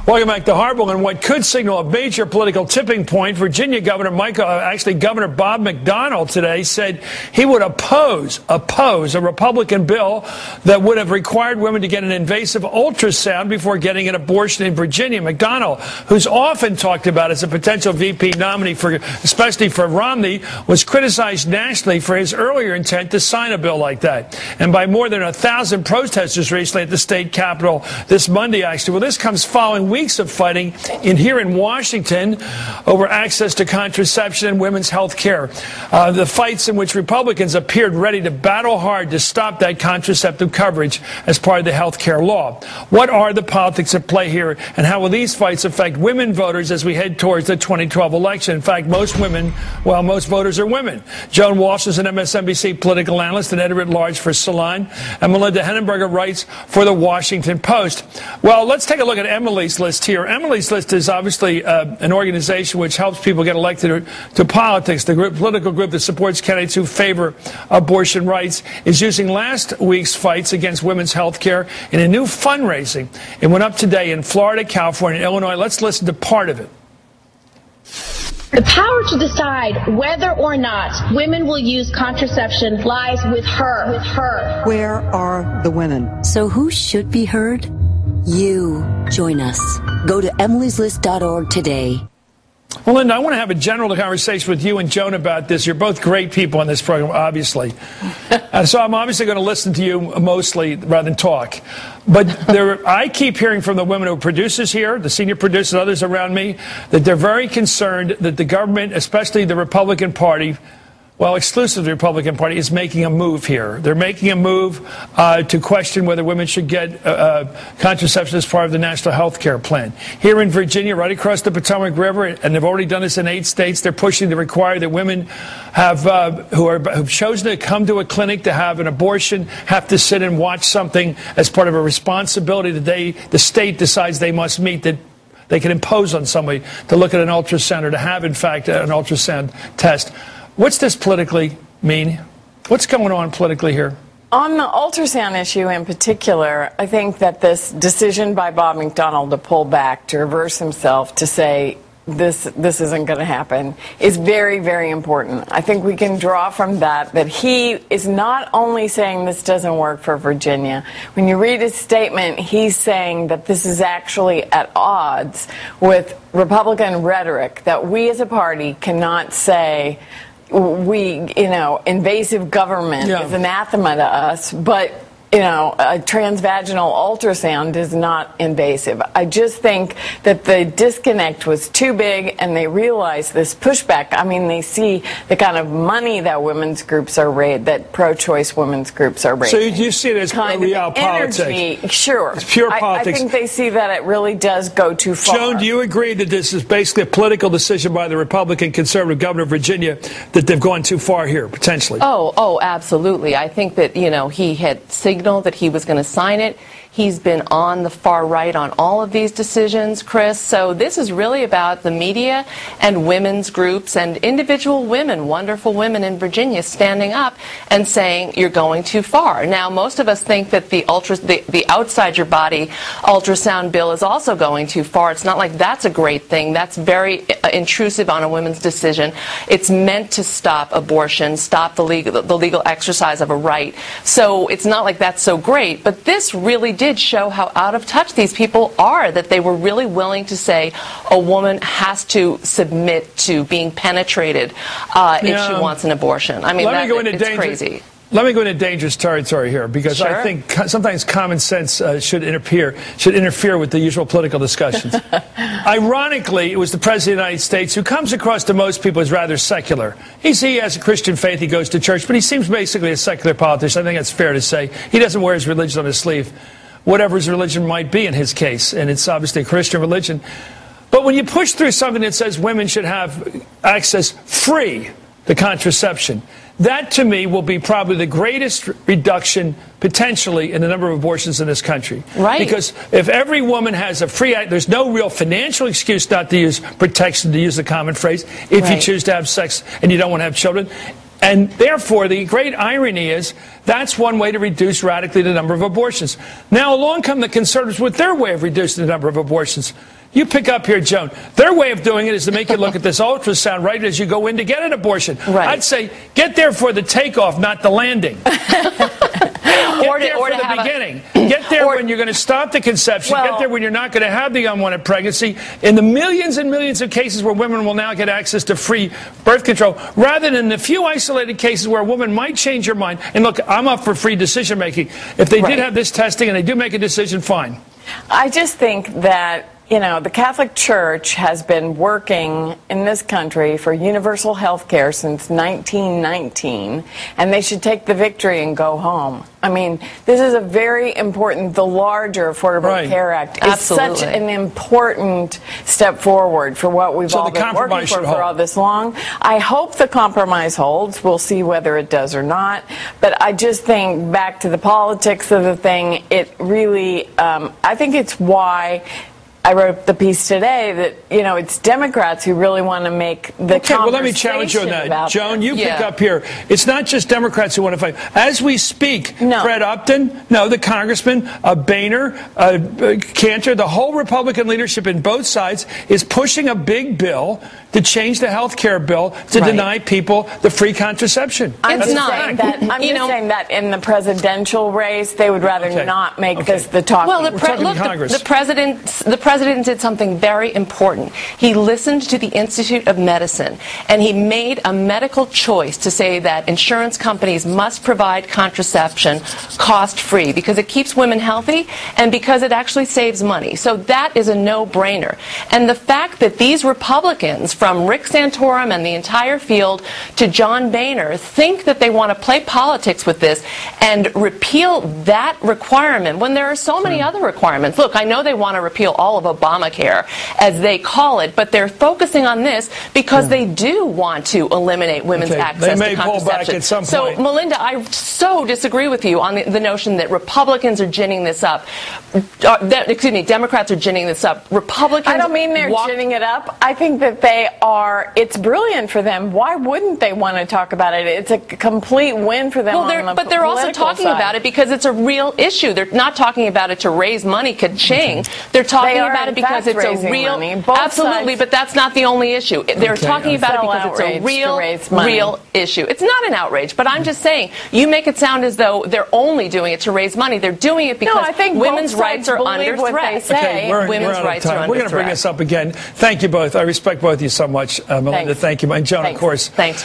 Welcome back to Harville. And what could signal a major political tipping point, Virginia Governor Governor Bob McDonnell today said he would oppose a Republican bill that would have required women to get an invasive ultrasound before getting an abortion in Virginia. McDonnell, who's often talked about as a potential VP nominee especially for Romney, was criticized nationally for his earlier intent to sign a bill like that. And by more than 1,000 protesters recently at the state capitol this Monday, actually. Well, this comes following weeks of fighting here in Washington over access to contraception and women's health care. The fights in which Republicans appeared ready to battle hard to stop that contraceptive coverage as part of the health care law. What are the politics at play here, and how will these fights affect women voters as we head towards the 2012 election? In fact, most voters are women. Joan Walsh is an MSNBC political analyst and editor-at-large for Salon, and Melinda Henneberger writes for the Washington Post. Well, let's take a look at Emily's list here. Emily's list is obviously an organization which helps people get elected to politics. The political group that supports candidates who favor abortion rights is using last week's fights against women's health care in a new fundraising. It went up today in Florida, California, and Illinois. Let's listen to part of it. The power to decide whether or not women will use contraception lies with her. Where are the women? So who should be heard? You. Join us. Go to emilyslist.org today. Well, Linda, I want to have a general conversation with you and Joan about this. You're both great people on this program, obviously. So I'm obviously going to listen to you mostly rather than talk. But I keep hearing from the women who are producers here, the senior producers, others around me, that they're very concerned that the government, especially the Republican Party, well, exclusively the Republican Party, is making a move here. They're making a move to question whether women should get contraception as part of the National Health Care Plan. Here in Virginia, right across the Potomac River, and they've already done this in 8 states, they're pushing to require that women who've chosen to come to a clinic to have an abortion have to sit and watch something as part of a responsibility that the state decides they must meet, that they can impose on somebody to look at an ultrasound or to have, in fact, an ultrasound test. What's this politically mean? What's going on politically here? On the ultrasound issue in particular, I think that this decision by Bob McDonnell to pull back, to reverse himself, to say this isn't going to happen, is very, very important. I think we can draw from that he is not only saying this doesn't work for Virginia. When you read his statement, he's saying that this is actually at odds with Republican rhetoric, that we as a party cannot say invasive government is anathema to us, but a transvaginal ultrasound is not invasive. I just think that the disconnect was too big, and they realized this pushback. I mean, they see the kind of money that women's groups are raising, that pro-choice women's groups are raising. So you see it as kind of real politics? Sure. It's pure politics. I think they see that it really does go too far. Joan, do you agree that this is basically a political decision by the Republican conservative governor of Virginia, that they've gone too far here, potentially? Oh, absolutely. I think that, he had signaled that he was going to sign it. He's been on the far right on all of these decisions, Chris. So this is really about the media and women's groups and individual women, wonderful women in Virginia, standing up and saying you're going too far. Now, most of us think that the outside your body ultrasound bill is also going too far. It's not like that's a great thing. That's very intrusive on a woman's decision. It's meant to stop abortion, stop the legal exercise of a right. So it's not like that's so great. But this really did show how out of touch these people are, that they were really willing to say a woman has to submit to being penetrated if she wants an abortion. I mean, it's crazy. Let me go into dangerous territory here, because I think sometimes common sense should interfere with the usual political discussions. Ironically, it was the President of the United States, who comes across to most people as rather secular. He has a Christian faith, he goes to church, but he seems basically a secular politician. I think that's fair to say. He doesn't wear his religion on his sleeve, whatever his religion might be in his case, and it's obviously a Christian religion. But when you push through something that says women should have access free to contraception, that, to me, will be probably the greatest reduction, potentially, in the number of abortions in this country. Right. Because if every woman has a free act, there's no real financial excuse not to use protection, to use the common phrase, if you choose to have sex and you don't want to have children. And therefore, the great irony is that's one way to reduce radically the number of abortions. Now along come the conservatives with their way of reducing the number of abortions. You pick up here, Joan. Their way of doing it is to make you look at this ultrasound right as you go in to get an abortion. Right. I'd say get there for the takeoff, not the landing. Get there for the beginning. Get there when you're going to stop the conception. Get there when you're not going to have the unwanted pregnancy. In the millions and millions of cases where women will now get access to free birth control, rather than the few isolated cases where a woman might change her mind. And look, I'm up for free decision making. If they did have this testing and they do make a decision, fine. I just think that, you know, the Catholic Church has been working in this country for universal health care since 1919, and they should take the victory and go home. I mean, this is a very important, the larger Affordable Care Act is such an important step forward for what we've all been working for all this long. I hope the compromise holds. We'll see whether it does or not. But I just think, back to the politics of the thing, it really, I think it's why I wrote the piece today that, you know, it's Democrats who really want to make the conversation. Well, let me challenge you on that. Joan, you pick up here. It's not just Democrats who want to fight. As we speak, Fred Upton, the congressman, Boehner, Cantor, the whole Republican leadership in both sides is pushing a big bill to change the health care bill to deny people the free contraception. I'm just saying that in the presidential race, they would rather not make this the talking. Well, the president did something very important. He listened to the Institute of Medicine, and he made a medical choice to say that insurance companies must provide contraception cost-free because it keeps women healthy and because it actually saves money. So that is a no-brainer. And the fact that these Republicans, from Rick Santorum and the entire field to John Boehner, think that they want to play politics with this and repeal that requirement when there are so many other requirements. Look, I know they want to repeal all of Obamacare, as they call it, but they're focusing on this because they do want to eliminate women's access to contraception. Pull back at some point. So, Melinda, I so disagree with you on the notion that Republicans are ginning this up. Democrats are ginning this up. Republicans. I don't mean they're ginning it up. I think that they are. It's brilliant for them. Why wouldn't they want to talk about it? It's a complete win for them. Well, but they're also talking about it because it's a real issue. They're not talking about it to raise money, ka-ching. They're talking about it because it's a real absolutely, but that's not the only issue. They're talking about it because it's a real issue. It's not an outrage, but I'm just saying, you make it sound as though they're only doing it to raise money. They're doing it because women's rights are under threat. Women's rights are under threat. We're going to bring this up again. Thank you both. I respect both of you so much, Melinda. Thank you. And Joan, of course. Thanks.